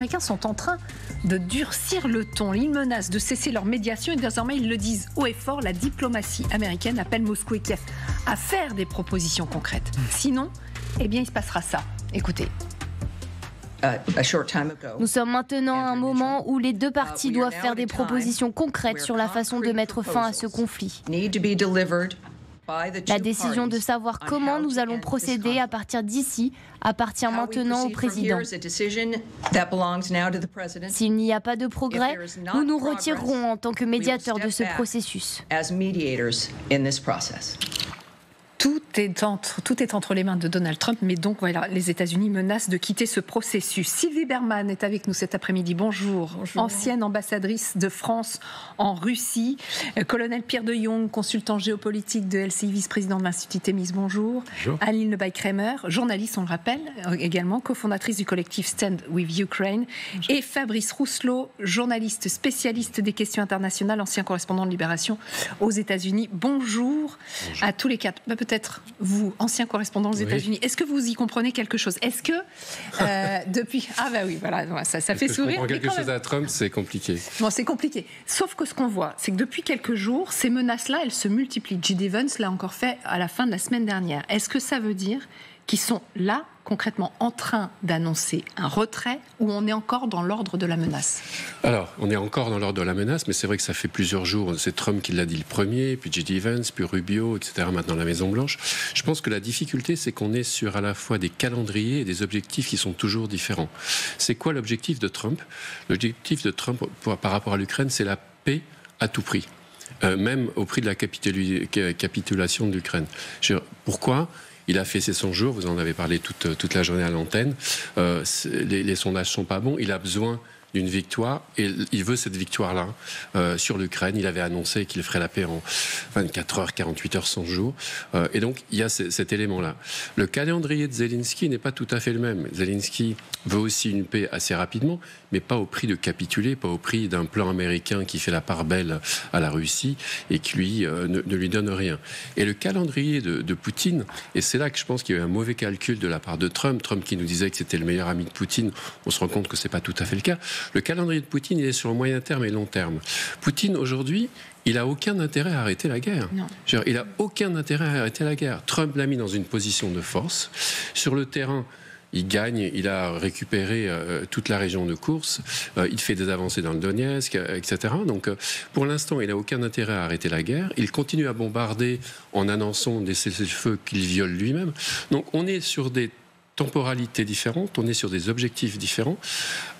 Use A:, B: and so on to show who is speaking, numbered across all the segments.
A: Les Américains sont en train de durcir le ton. Ils menacent de cesser leur médiation et désormais ils le disent haut et fort. La diplomatie américaine appelle Moscou et Kiev à faire des propositions concrètes. Sinon, eh bien, il se passera ça. Écoutez.
B: Nous sommes maintenant à un moment où les deux parties doivent faire des propositions concrètes sur la façon de mettre fin à ce conflit. La décision de savoir comment nous allons procéder à partir d'ici appartient maintenant au président. S'il n'y a pas de progrès, nous nous retirerons en tant que médiateurs de ce processus.
A: Tout est entre les mains de Donald Trump, mais donc voilà, les États-Unis menacent de quitter ce processus. Sylvie Berman est avec nous cet après-midi. Bonjour. Bonjour. Ancienne ambassadrice de France en Russie. Colonel Pierre de Jong, consultant géopolitique de LCI, vice-président de l'Institut Thémis. Bonjour. Bonjour. Aline Lebaille-Kramer, journaliste, on le rappelle, également cofondatrice du collectif Stand with Ukraine. Bonjour. Et Fabrice Rousselot, journaliste spécialiste des questions internationales, ancien correspondant de Libération aux États-Unis. Bonjour à tous les quatre. Peut-être vous, ancien correspondant aux États-Unis, est-ce que vous y comprenez quelque chose? Est-ce que depuis... Ah bah oui, voilà, ça fait sourire.
C: Comprendre quelque chose à Trump, c'est compliqué.
A: Bon, c'est compliqué. Sauf que ce qu'on voit, c'est que depuis quelques jours, ces menaces-là, elles se multiplient. J.D. Vance l'a encore fait à la fin de la semaine dernière. Est-ce que ça veut dire qu'ils sont là, concrètement, en train d'annoncer un retrait, ou on est encore dans l'ordre de la menace?
C: Alors, on est encore dans l'ordre de la menace, mais c'est vrai que ça fait plusieurs jours. C'est Trump qui l'a dit le premier, puis J.D. Vance, puis Rubio, etc., maintenant la Maison-Blanche. Je pense que la difficulté, c'est qu'on est sur à la fois des calendriers et des objectifs qui sont toujours différents. C'est quoi l'objectif de Trump? L'objectif de Trump par rapport à l'Ukraine, c'est la paix à tout prix. Même au prix de la capitulation de l'Ukraine. Pourquoi? Il a fait ses 100 jours, vous en avez parlé toute la journée à l'antenne. Les sondages sont pas bons, il a besoin d'une victoire, et il veut cette victoire-là sur l'Ukraine. Il avait annoncé qu'il ferait la paix en 24 heures, 48 heures, 100 jours. Et donc, il y a cet élément-là. Le calendrier de Zelensky n'est pas tout à fait le même. Zelensky veut aussi une paix assez rapidement, mais pas au prix de capituler, pas au prix d'un plan américain qui fait la part belle à la Russie et qui, lui, ne lui donne rien. Et le calendrier de Poutine, et c'est là que je pense qu'il y a eu un mauvais calcul de la part de Trump qui nous disait que c'était le meilleur ami de Poutine, on se rend compte que c'est pas tout à fait le cas. Le calendrier de Poutine, il est sur le moyen terme et long terme. Poutine, aujourd'hui, il n'a aucun intérêt à arrêter la guerre. Il n'a aucun intérêt à arrêter la guerre. Trump l'a mis dans une position de force. Sur le terrain, il gagne, il a récupéré toute la région de Koursk, il fait des avancées dans le Donetsk, etc. Donc, pour l'instant, il n'a aucun intérêt à arrêter la guerre. Il continue à bombarder en annonçant des cessez-le-feu qu'il viole lui-même. Donc, on est sur des temporalités différentes, on est sur des objectifs différents.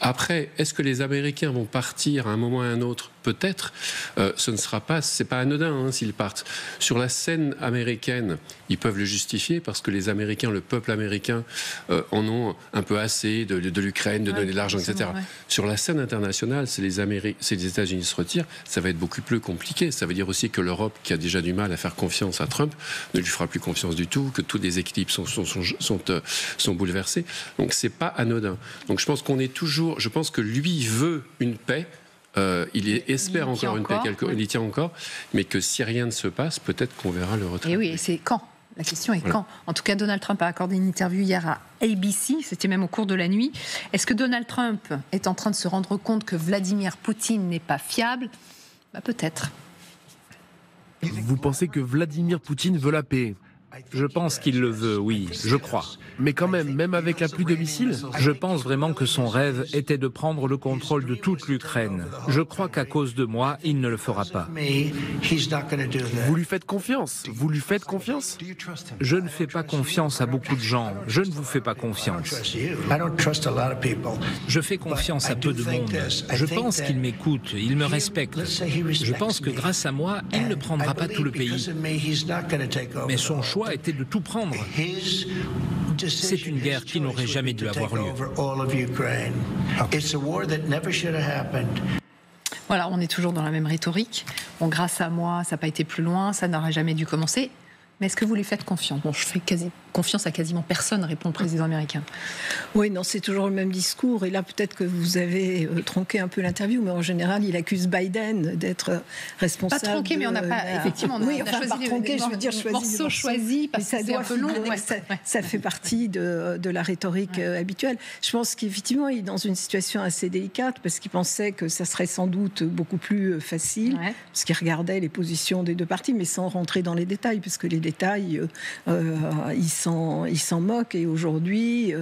C: Après, est-ce que les Américains vont partir à un moment ou à un autre? Peut-être. Ce ne sera pas, c'est pas anodin s'ils partent. Sur la scène américaine, ils peuvent le justifier parce que les Américains, le peuple américain, en ont un peu assez de l'Ukraine, de donner de l'argent, etc. Ouais. Sur la scène internationale, si les États-Unis se retirent, ça va être beaucoup plus compliqué. Ça veut dire aussi que l'Europe, qui a déjà du mal à faire confiance à Trump, ne lui fera plus confiance du tout, que tous les équilibres sont bouleversés. Donc c'est pas anodin. Donc je pense qu'on est toujours, je pense que lui veut une paix. Il espère encore une paix, il y tient encore, mais que si rien ne se passe, peut-être qu'on verra le retrait.
A: Et oui, et c'est quand? La question est quand? En tout cas, Donald Trump a accordé une interview hier à ABC, c'était même au cours de la nuit. Est-ce que Donald Trump est en train de se rendre compte que Vladimir Poutine n'est pas fiable? Peut-être.
D: Vous pensez que Vladimir Poutine veut la paix?
E: Je pense qu'il le veut, oui, je crois.
D: Mais quand même avec l'appui de missiles?
E: Je pense vraiment que son rêve était de prendre le contrôle de toute l'Ukraine. Je crois qu'à cause de moi, il ne le fera pas.
D: Vous lui faites confiance? Vous lui faites confiance?
E: Je ne fais pas confiance à beaucoup de gens. Je ne vous fais pas confiance. Je fais confiance à peu de monde. Je pense qu'il m'écoute, il me respecte. Je pense que grâce à moi, il ne prendra pas tout le pays. Mais son choix était de tout prendre. C'est une guerre qui n'aurait jamais dû avoir lieu.
A: Voilà, on est toujours dans la même rhétorique. Bon, grâce à moi, ça n'a pas été plus loin, ça n'aurait jamais dû commencer. Mais est-ce que vous lui faites confiance? Bon, je fais quasi confiance à quasiment personne, répond le président américain.
F: Oui, non, c'est toujours le même discours. Et là, peut-être que vous avez tronqué un peu l'interview, mais en général, il accuse Biden d'être responsable.
A: Pas tronqué, mais on n'a pas, effectivement, on a choisi
F: par tronqué, je veux dire,
A: morceau choisi, parce que c'est un peu long.
F: Ça fait partie de la rhétorique habituelle. Je pense qu'effectivement, il est dans une situation assez délicate, parce qu'il pensait que ça serait sans doute beaucoup plus facile, parce qu'il regardait les positions des deux partis, mais sans rentrer dans les détails, parce que les détails, il s'en moque. Et aujourd'hui,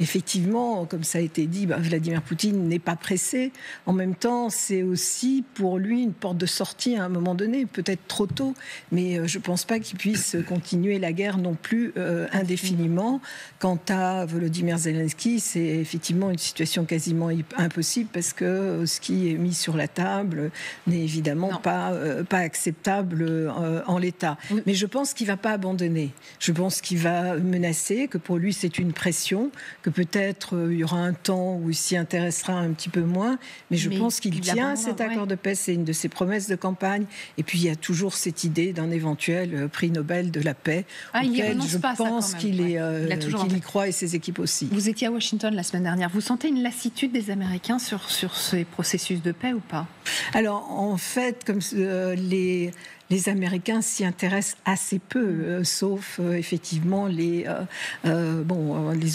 F: effectivement, comme ça a été dit, Vladimir Poutine n'est pas pressé. En même temps, c'est aussi pour lui une porte de sortie à un moment donné, peut-être trop tôt, mais je ne pense pas qu'il puisse continuer la guerre non plus indéfiniment. Quant à Volodymyr Zelensky, c'est effectivement une situation quasiment impossible, parce que ce qui est mis sur la table n'est évidemment pas acceptable en l'état. Oui. Mais je pense qu'il ne va pas abandonner. Je pense qu'il va menacer, que pour lui c'est une pression, que peut-être il y aura un temps où il s'y intéressera un petit peu moins, mais je pense qu'il tient à cet accord de paix, c'est une de ses promesses de campagne. Et puis il y a toujours cette idée d'un éventuel prix Nobel de la paix, auquel je pense qu'il y croit, et ses équipes aussi.
A: Vous étiez à Washington la semaine dernière. Vous sentez une lassitude des Américains sur ces processus de paix ou pas ?
F: Alors en fait, comme les Américains s'y intéressent assez peu, sauf effectivement les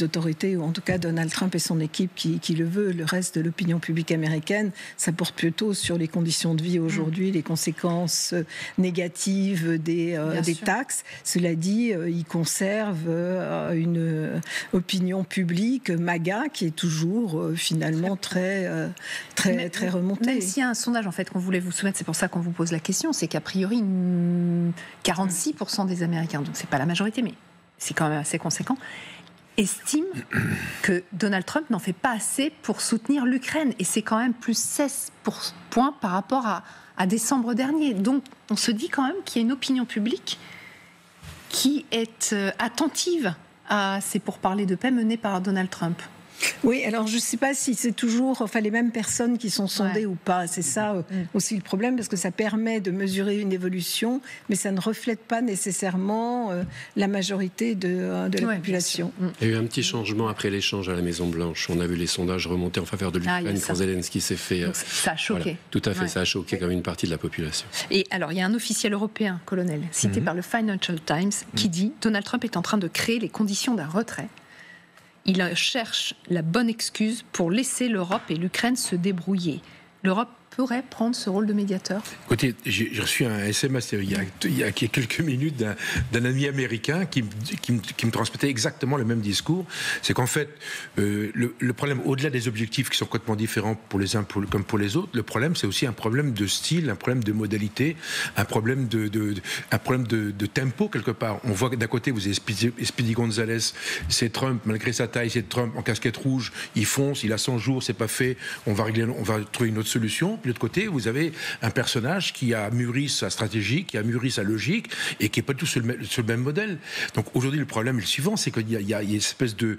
F: autorités, ou en tout cas Donald Trump et son équipe qui le veut. Le reste de l'opinion publique américaine, ça porte plutôt sur les conditions de vie aujourd'hui, les conséquences négatives des taxes. Cela dit, ils conservent une opinion publique MAGA qui est toujours finalement très remontée.
A: Même s'il y a un sondage en fait qu'on voulait vous soumettre, c'est pour ça qu'on vous pose la question, c'est qu'a priori 46% des Américains, donc c'est pas la majorité, mais c'est quand même assez conséquent, estiment que Donald Trump n'en fait pas assez pour soutenir l'Ukraine, et c'est quand même plus 16 points par rapport à décembre dernier. Donc on se dit quand même qu'il y a une opinion publique qui est attentive à ces pourparlers de paix menés par Donald Trump.
F: Oui, alors je ne sais pas si c'est toujours les mêmes personnes qui sont sondées ou pas. C'est ça aussi le problème, parce que ça permet de mesurer une évolution, mais ça ne reflète pas nécessairement la majorité de la population.
C: Il y a eu un petit changement après l'échange à la Maison-Blanche. On a vu les sondages remonter en faveur de l'Ukraine quand Zelensky s'est fait...
A: Donc, ça a choqué.
C: Voilà, tout à fait, ça a choqué comme une partie de la population.
A: Et alors, il y a un officiel européen, colonel, cité par le Financial Times, qui dit « Donald Trump est en train de créer les conditions d'un retrait. Il cherche la bonne excuse pour laisser l'Europe et l'Ukraine se débrouiller. L'Europe pourrait prendre ce rôle de médiateur ?
G: Écoutez, j'ai reçu un SMS il y a quelques minutes d'un ami américain qui me transmettait exactement le même discours. C'est qu'en fait, le problème, au-delà des objectifs qui sont complètement différents pour les uns comme pour les autres, le problème, c'est aussi un problème de style, un problème de modalité, un problème de tempo, quelque part. On voit que d'un côté, vous avez Speedy Gonzalez, c'est Trump, malgré sa taille, c'est Trump en casquette rouge, il fonce, il a 100 jours, c'est pas fait, on va trouver une autre solution. Puis de l'autre côté, vous avez un personnage qui a mûri sa stratégie, qui a mûri sa logique, et qui n'est pas tout sur le même modèle. Donc aujourd'hui, le problème est le suivant, c'est qu'il y a une espèce de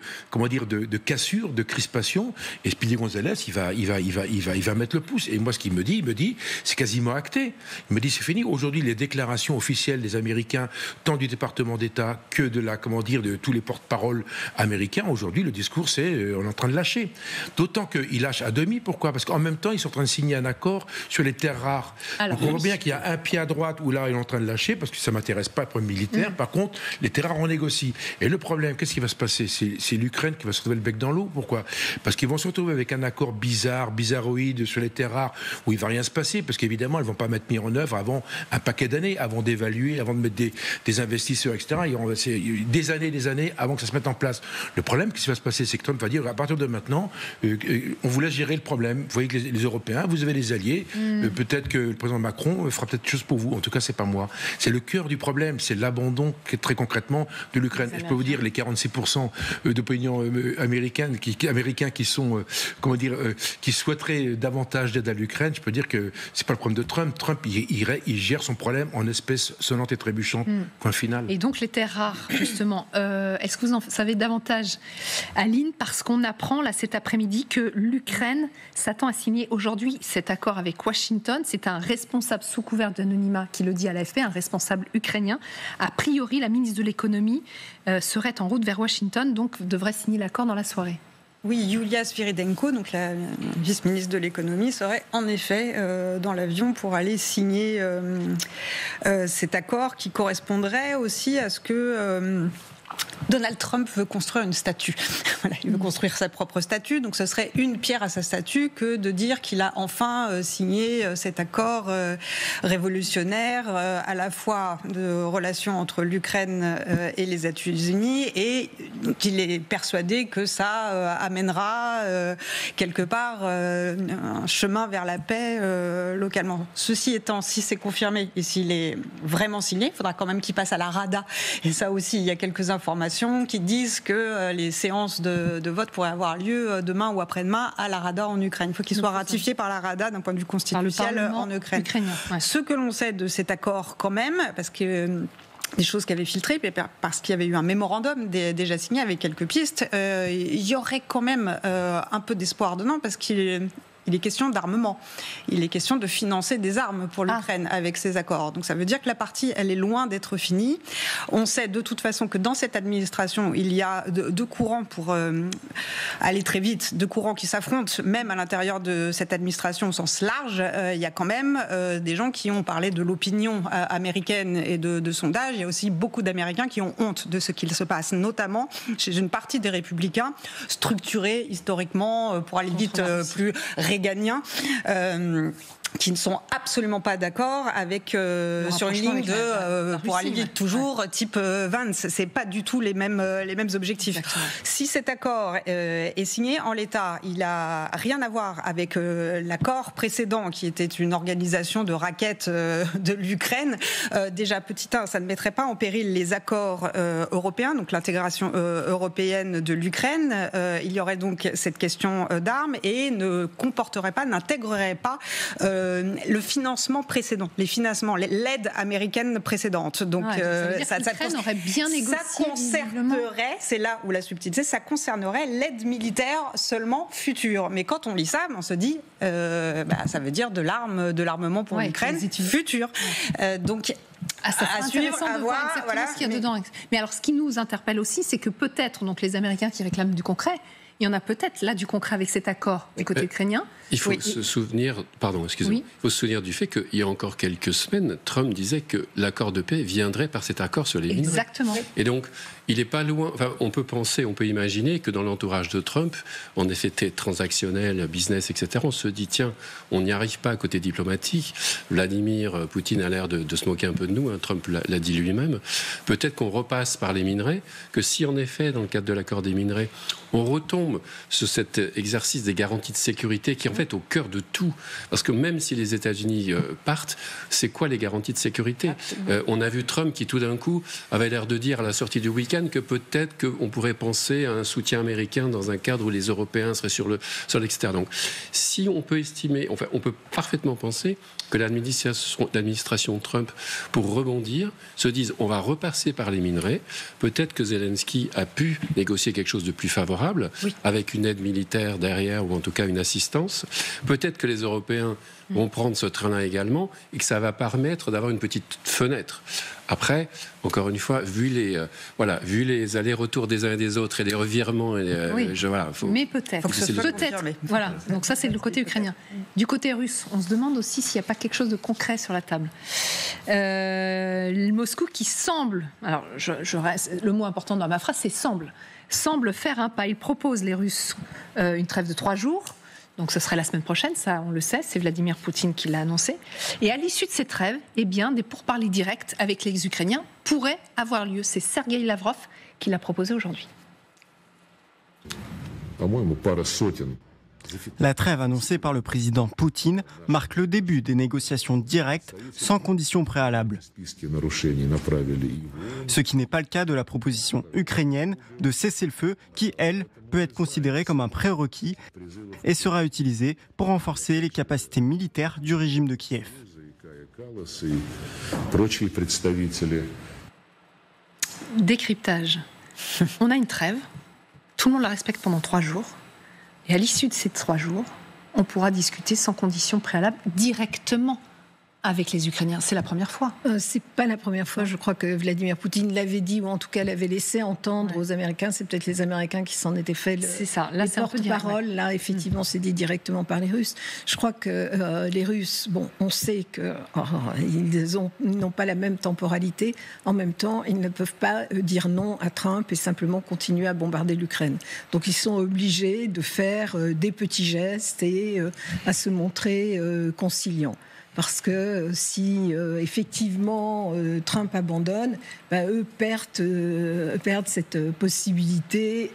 G: cassure, de crispation, et Speedy Gonzalez, il va mettre le pouce. Et moi, ce qu'il me dit, c'est quasiment acté. Il me dit, c'est fini. Aujourd'hui, les déclarations officielles des Américains, tant du département d'État que de tous les porte-paroles américains, aujourd'hui, le discours, c'est on est en train de lâcher. D'autant qu'il lâche à demi. Pourquoi ? Parce qu'en même temps, ils sont en train de signer un accord sur les terres rares. Alors, donc on voit bien qu'il y a un pied à droite où là, il est en train de lâcher, parce que ça ne m'intéresse pas, le problème militaire. Par contre, les terres rares, on négocie. Et le problème, qu'est-ce qui va se passer ? C'est l'Ukraine qui va se retrouver le bec dans l'eau. Pourquoi ? Parce qu'ils vont se retrouver avec un accord bizarroïde sur les terres rares, où il ne va rien se passer, parce qu'évidemment, elles ne vont pas mettre mis en œuvre avant un paquet d'années, avant d'évaluer, avant de mettre des investisseurs, etc. C'est des années avant que ça se mette en place. Le problème, qu'est-ce qui va se passer ? C'est que Trump va dire, à partir de maintenant, on vous laisse gérer le problème. Vous voyez que les Européens, vous avez les alliés, peut-être que le président Macron fera peut-être chose pour vous. En tout cas, c'est pas moi. C'est le cœur du problème, c'est l'abandon très concrètement de l'Ukraine. Je peux vous dire, les 46% d'opinion américains qui sont, qui souhaiteraient davantage d'aide à l'Ukraine, je peux dire que c'est pas le problème de Trump. Trump, il gère son problème en espèces sonnantes et trébuchantes. Point final.
A: Et donc les terres rares, justement, est-ce que vous en savez davantage, Aline, parce qu'on apprend là cet après-midi que l'Ukraine s'attend à signer aujourd'hui cet cet accord avec Washington. C'est un responsable sous couvert d'anonymat qui le dit à l'AFP, un responsable ukrainien. A priori, la ministre de l'économie serait en route vers Washington, donc devrait signer l'accord dans la soirée.
H: Oui, Yulia Sviridenko, donc la vice-ministre de l'économie, serait en effet dans l'avion pour aller signer cet accord qui correspondrait aussi à ce que Donald Trump veut construire une statue. Voilà, il veut construire sa propre statue, donc ce serait une pierre à sa statue que de dire qu'il a enfin signé cet accord révolutionnaire à la fois de relations entre l'Ukraine et les États-Unis, et qu'il est persuadé que ça amènera quelque part un chemin vers la paix localement. Ceci étant, si c'est confirmé et s'il est vraiment signé, il faudra quand même qu'il passe à la Rada, et ça aussi, il y a quelques informations qui disent que les séances de vote pourraient avoir lieu demain ou après-demain à la Rada en Ukraine. Il faut qu'il soit ratifié par la Rada d'un point de vue constitutionnel en Ukraine. Ouais. Ce que l'on sait de cet accord quand même, parce que des choses qui avaient filtré, parce qu'il y avait eu un mémorandum déjà signé avec quelques pistes, il y aurait quand même un peu d'espoir dedans, parce qu'il est question d'armement. Il est question de financer des armes pour l'Ukraine avec ces accords. Donc ça veut dire que la partie, elle est loin d'être finie. On sait de toute façon que dans cette administration, il y a deux courants pour aller très vite, deux courants qui s'affrontent, même à l'intérieur de cette administration au sens large. Il y a quand même des gens qui ont parlé de l'opinion américaine et de sondages. Il y a aussi beaucoup d'Américains qui ont honte de ce qu'il se passe, notamment chez une partie des républicains, structurés historiquement, pour aller vite, plus réganiens, qui ne sont absolument pas d'accord avec sur une ligne de pour aller vite toujours type Vance. C'est pas du tout les mêmes objectifs. Exactement. Si cet accord est signé en l'état, il a rien à voir avec l'accord précédent qui était une organisation de raquettes de l'Ukraine. Déjà petit 1, ça ne mettrait pas en péril les accords européens, donc l'intégration européenne de l'Ukraine. Il y aurait donc cette question d'armes et n'intégrerait pas le financement précédent, les financements, l'aide américaine précédente. Donc
A: ça aurait bien négocié.
H: Ça concernerait, c'est là où la subtilité, ça concernerait l'aide militaire seulement future. Mais quand on lit ça, on se dit, ça veut dire de l'armement pour l'Ukraine future. Donc
A: ça à suivre, à voir, voilà, ce qu'il y a dedans. Mais alors, ce qui nous interpelle aussi, c'est que peut-être, donc les Américains qui réclament du concret, il y en a peut-être là du concret avec cet accord du côté ukrainien.
C: Il faut se souvenir, il faut se souvenir du fait qu'il y a encore quelques semaines, Trump disait que l'accord de paix viendrait par cet accord sur les minerais.
A: Exactement.
C: Et donc, il n'est pas loin. Enfin, on peut imaginer que dans l'entourage de Trump, en effet transactionnel, business, etc., on se dit tiens, on n'y arrive pas côté diplomatique. Vladimir Poutine a l'air de se moquer un peu de nous. Trump l'a dit lui-même. Peut-être qu'on repasse par les minerais. Que si en effet, dans le cadre de l'accord des minerais, on retombe sur cet exercice des garanties de sécurité qui en fait au cœur de tout, parce que même si les États-Unis partent, c'est quoi les garanties de sécurité ? On a vu Trump qui tout d'un coup avait l'air de dire à la sortie du week-end que peut-être qu'on pourrait penser à un soutien américain dans un cadre où les Européens seraient sur le sol externe. Donc si on peut estimer, enfin on peut parfaitement penser que l'administration Trump, pour rebondir, se dise on va repasser par les minerais. Peut-être que Zelensky a pu négocier quelque chose de plus favorable, avec une aide militaire derrière, ou en tout cas une assistance. Peut-être que les Européens vont prendre ce train-là également, et que ça va permettre d'avoir une petite fenêtre. Après, encore une fois, vu les allers-retours des uns et des autres et les revirements,
A: mais peut-être. Voilà. Donc ça, c'est le côté ukrainien. Du côté russe, on se demande aussi s'il n'y a pas quelque chose de concret sur la table. Moscou qui semble, alors le mot important dans ma phrase, c'est semble faire un pas. Il propose les Russes une trêve de 3 jours. Donc ce serait la semaine prochaine, ça on le sait, c'est Vladimir Poutine qui l'a annoncé. Et à l'issue de cette trêve, des pourparlers directs avec les Ukrainiens pourraient avoir lieu. C'est Sergueï Lavrov qui l'a proposé aujourd'hui.
I: La trêve annoncée par le président Poutine marque le début des négociations directes sans conditions préalables. Ce qui n'est pas le cas de la proposition ukrainienne de cessez-le-feu qui, elle, peut être considérée comme un prérequis et sera utilisée pour renforcer les capacités militaires du régime de Kiev.
A: Décryptage. On a une trêve, tout le monde la respecte pendant 3 jours. Et à l'issue de ces 3 jours, on pourra discuter sans condition préalable directement avec les Ukrainiens. C'est la première fois.
F: C'est pas la première fois. Je crois que Vladimir Poutine l'avait dit, ou en tout cas l'avait laissé entendre aux Américains. C'est peut-être les Américains qui s'en étaient fait
A: c'est ça. Là,
F: c'est porte-parole. Là, effectivement, c'est dit directement par les Russes. Je crois que les Russes, on sait qu'ils n'ont pas la même temporalité. En même temps, ils ne peuvent pas dire non à Trump et simplement continuer à bombarder l'Ukraine. Donc, ils sont obligés de faire des petits gestes et à se montrer conciliants. Parce que si effectivement Trump abandonne, eux perdent cette possibilité,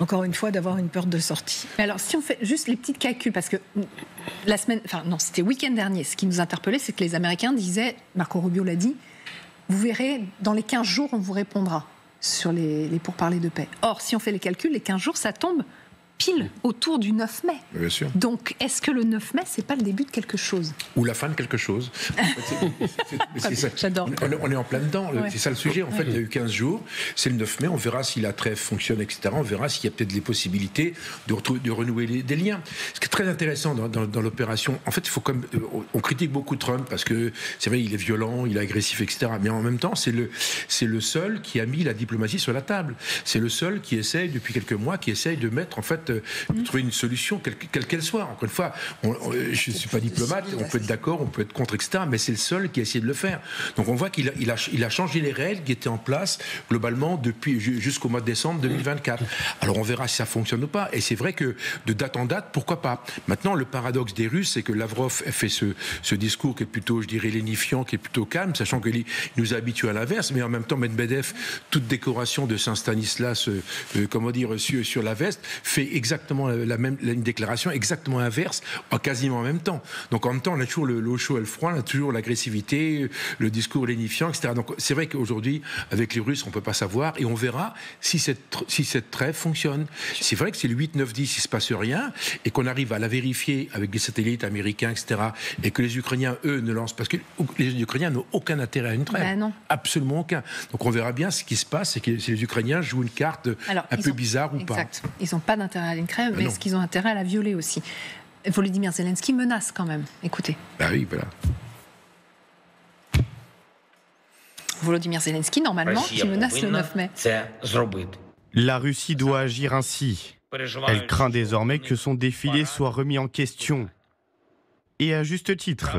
F: encore une fois, d'avoir une porte de sortie.
A: Mais alors, si on fait juste les petites calculs, parce que c'était le week-end dernier, ce qui nous interpellait, c'est que les Américains disaient, Marco Rubio l'a dit, vous verrez, dans les 15 jours, on vous répondra sur les pourparlers de paix. Or, si on fait les calculs, les 15 jours, ça tombe pile autour du 9 mai.
G: Bien sûr.
A: Donc, est-ce que le 9 mai, c'est pas le début de quelque chose ?
G: Ou la fin de quelque chose.
A: J'adore.
G: On est en plein dedans.
A: Ouais.
G: C'est ça le sujet. En fait, il y a eu 15 jours. C'est le 9 mai. On verra si la trêve fonctionne, etc. On verra s'il y a peut-être des possibilités de renouer des liens. Ce qui est très intéressant dans l'opération, en fait, il faut on critique beaucoup Trump parce que c'est vrai, il est violent, il est agressif, etc. Mais en même temps, c'est le seul qui a mis la diplomatie sur la table. C'est le seul qui essaye, depuis quelques mois, de mettre, en fait, de trouver une solution, quelle qu'elle soit. Encore une fois, je ne suis pas diplomate, on peut être d'accord, on peut être contre, etc., mais c'est le seul qui a essayé de le faire. Donc on voit qu'il a changé les règles qui étaient en place, globalement, jusqu'au mois de décembre 2024. Alors on verra si ça fonctionne ou pas. Et c'est vrai que de date en date, pourquoi pas. Maintenant, le paradoxe des Russes, c'est que Lavrov fait ce discours qui est plutôt, je dirais, lénifiant, qui est plutôt calme, sachant qu'il nous a habitués à l'inverse, mais en même temps, Medvedev, toute décoration de Saint-Stanislas, sur la veste, fait exactement une déclaration exactement inverse, quasiment en même temps. Donc en même temps, on a toujours l'eau chaude et le froid, on a toujours l'agressivité, le discours lénifiant, etc. Donc c'est vrai qu'aujourd'hui, avec les Russes, on ne peut pas savoir, et on verra si cette trêve fonctionne. C'est vrai que c'est le 8, 9, 10, il ne se passe rien, et qu'on arrive à la vérifier avec des satellites américains, etc., et que les Ukrainiens, eux, ne lancent... Parce que les Ukrainiens n'ont aucun intérêt à une trêve.
A: Non.
G: Absolument aucun. Donc on verra bien ce qui se passe, c'est que si les Ukrainiens jouent une carte un peu bizarre ou pas.
A: Exact. Ils n'ont pas d'intérêt à une trêve, mais est-ce qu'ils ont intérêt à la violer aussi ? Volodymyr Zelensky menace quand même. Écoutez.
G: Oui, voilà.
A: Volodymyr Zelensky, normalement, qui menace le 9 mai.
I: La Russie doit agir ainsi. Elle craint désormais que son défilé soit remis en question. Et à juste titre.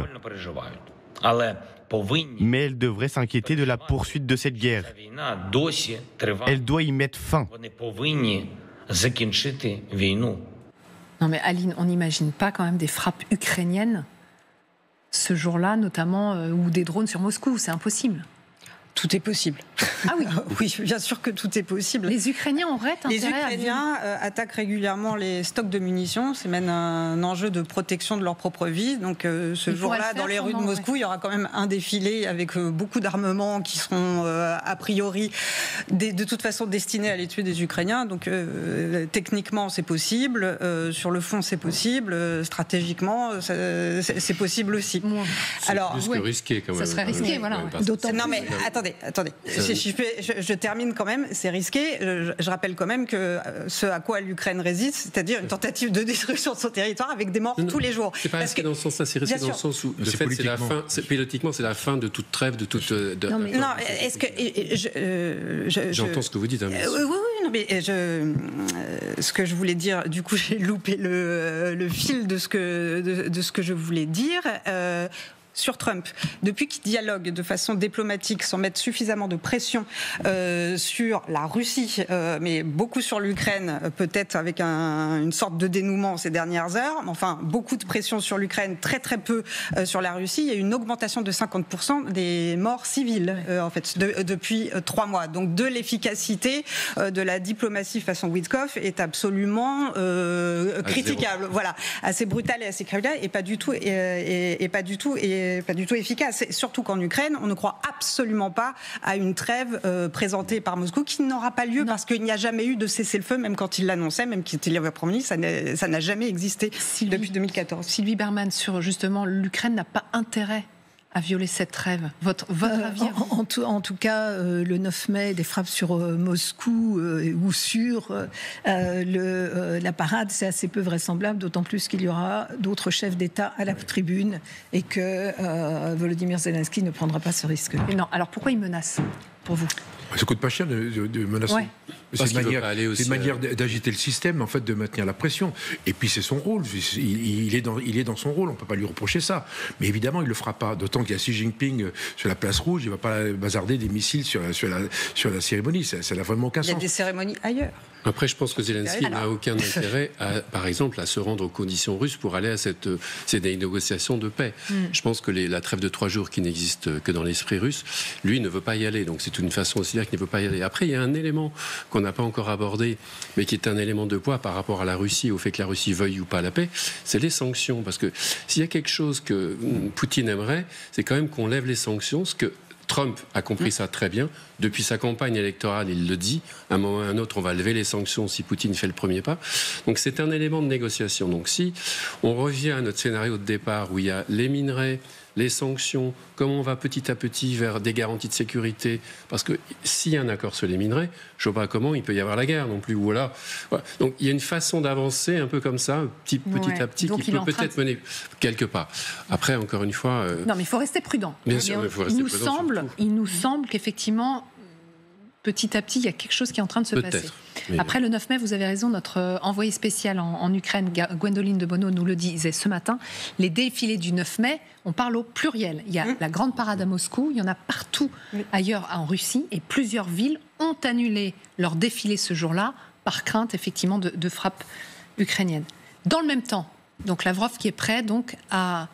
I: Mais elle devrait s'inquiéter de la poursuite de cette guerre. Elle doit y mettre fin.
A: Non mais Aline, on n'imagine pas quand même des frappes ukrainiennes ce jour-là, notamment, ou des drones sur Moscou, c'est impossible.
H: Tout est possible.
A: Ah oui.
H: Oui, bien sûr que tout est possible.
A: Les Ukrainiens auraient intérêt
H: Les Ukrainiens attaquent régulièrement les stocks de munitions. C'est même un enjeu de protection de leur propre vie. Donc ce jour-là, dans les rues de Moscou, il y aura quand même un défilé avec beaucoup d'armements qui seront a priori de toute façon destinés à les tuer des Ukrainiens. Donc techniquement, c'est possible. Sur le fond, c'est possible. Stratégiquement, c'est possible aussi.
C: Alors, plus que risqué quand même.
A: Ça serait risqué, voilà.
H: Non mais attendez. Je termine quand même, c'est risqué. Je rappelle quand même que ce à quoi l'Ukraine résiste, c'est-à-dire une tentative de destruction de son territoire avec des morts tous les jours.
C: C'est pas risqué dans le sens, ça c'est risqué dans le sens où, de fait, c'est la fin, politiquement, c'est la fin de toute trêve, de toute...
H: Non, est-ce que...
C: J'entends ce que vous dites. Hein,
H: oui, non, mais ce que je voulais dire, du coup, j'ai loupé le fil de ce que je voulais dire. Sur Trump, depuis qu'il dialogue de façon diplomatique sans mettre suffisamment de pression sur la Russie, mais beaucoup sur l'Ukraine, peut-être avec une sorte de dénouement ces dernières heures, mais enfin beaucoup de pression sur l'Ukraine, très très peu sur la Russie, il y a une augmentation de 50% des morts civiles en fait depuis 3 mois. Donc de l'efficacité de la diplomatie façon Witkoff est absolument critiquable. Voilà, assez brutale et assez critiquable et pas du tout pas du tout efficace. Surtout qu'en Ukraine, on ne croit absolument pas à une trêve présentée par Moscou qui n'aura pas lieu parce qu'il n'y a jamais eu de cessez-le-feu, même quand il l'annonçait, même qu'il était Premier ministre, ça n'a jamais existé depuis 2014.
A: Sylvie Bermann, sur justement l'Ukraine n'a pas intérêt à violer cette trêve? Votre avis?
F: En tout cas, le 9 mai, des frappes sur Moscou ou sur la parade, c'est assez peu vraisemblable, d'autant plus qu'il y aura d'autres chefs d'État à la tribune et que Volodymyr Zelensky ne prendra pas ce risque.
A: Non, alors pourquoi il menace, pour vous?
G: Ça coûte pas cher de menacer.
A: Ouais.
G: C'est une manière d'agiter le système, en fait, de maintenir la pression. Et puis c'est son rôle. Il est dans son rôle. On peut pas lui reprocher ça. Mais évidemment, il le fera pas. D'autant qu'il y a Xi Jinping sur la place rouge. Il va pas bazarder des missiles sur la cérémonie. Ça n'a vraiment aucun sens.
H: Il y a des cérémonies ailleurs.
C: Après, je pense que Zelensky n'a aucun intérêt, par exemple, à se rendre aux conditions russes pour aller à ces négociations de paix. Je pense que la trêve de 3 jours qui n'existe que dans l'esprit russe, lui ne veut pas y aller. Donc c'est une façon aussi de dire qu'il ne veut pas y aller. Après, il y a un élément qu'on n'a pas encore abordé, mais qui est un élément de poids par rapport à la Russie, au fait que la Russie veuille ou pas la paix, c'est les sanctions. Parce que s'il y a quelque chose que Poutine aimerait, c'est quand même qu'on lève les sanctions, ce que Trump a compris ça très bien. Depuis sa campagne électorale, il le dit. À un moment ou à un autre, on va lever les sanctions si Poutine fait le premier pas. Donc c'est un élément de négociation. Donc si on revient à notre scénario de départ où il y a les minerais, les sanctions, comment on va petit à petit vers des garanties de sécurité, parce que s'il y a un accord sur les minerais, je ne vois pas comment il peut y avoir la guerre non plus. Voilà. Donc il y a une façon d'avancer un peu comme ça, petit à petit, donc qui peut peut-être mener quelque part. Après, encore une fois...
A: Non, mais il faut rester prudent.
C: Bien sûr, il faut rester prudent.
A: Il nous semble qu'effectivement, petit à petit, il y a quelque chose qui est en train de se passer. Après le 9 mai, vous avez raison, notre envoyé spécial en Ukraine, Gwendoline de Bono, nous le disait ce matin, les défilés du 9 mai, on parle au pluriel. Il y a la grande parade à Moscou, il y en a partout ailleurs en Russie, et plusieurs villes ont annulé leur défilé ce jour-là par crainte effectivement de frappes ukrainiennes. Dans le même temps, donc Lavrov qui est prêt donc à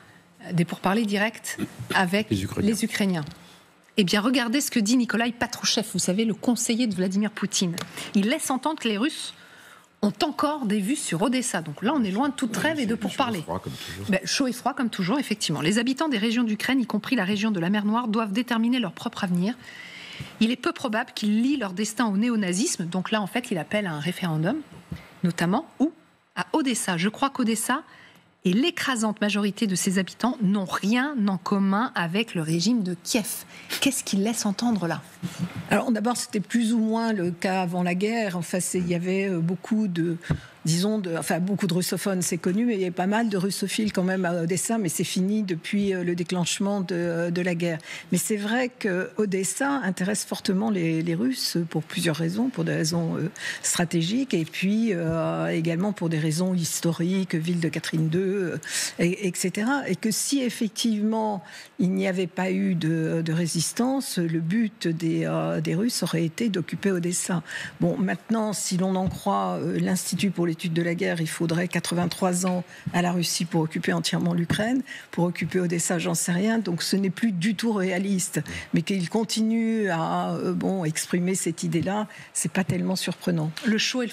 A: des pourparlers directs avec les Ukrainiens. Eh bien, regardez ce que dit Nikolai Patrouchev, vous savez, le conseiller de Vladimir Poutine. Il laisse entendre que les Russes ont encore des vues sur Odessa. Donc là, on est loin de toute trêve et de pourparlers. Chaud et froid comme toujours, effectivement. Les habitants des régions d'Ukraine, y compris la région de la mer Noire, doivent déterminer leur propre avenir. Il est peu probable qu'ils lient leur destin au néonazisme. Donc là, en fait, il appelle à un référendum, notamment, ou à Odessa. Je crois qu'Odessa et l'écrasante majorité de ses habitants n'ont rien en commun avec le régime de Kiev. Qu'est-ce qu'il laisse entendre là?
F: Alors d'abord, c'était plus ou moins le cas avant la guerre. Enfin, il y avait beaucoup de... beaucoup de russophones, c'est connu, mais il y a pas mal de russophiles quand même à Odessa, mais c'est fini depuis le déclenchement de la guerre. Mais c'est vrai que Odessa intéresse fortement les Russes pour plusieurs raisons, pour des raisons stratégiques et puis également pour des raisons historiques, ville de Catherine II, etc. Et que si effectivement il n'y avait pas eu de résistance, le but des Russes aurait été d'occuper Odessa. Bon, maintenant, si l'on en croit l'Institut pour l'étude de la guerre, il faudrait 83 ans à la Russie pour occuper entièrement l'Ukraine. Pour occuper Odessa, j'en sais rien. Donc ce n'est plus du tout réaliste. Mais qu'il continue à exprimer cette idée-là, c'est pas tellement surprenant.
A: Le chaud et le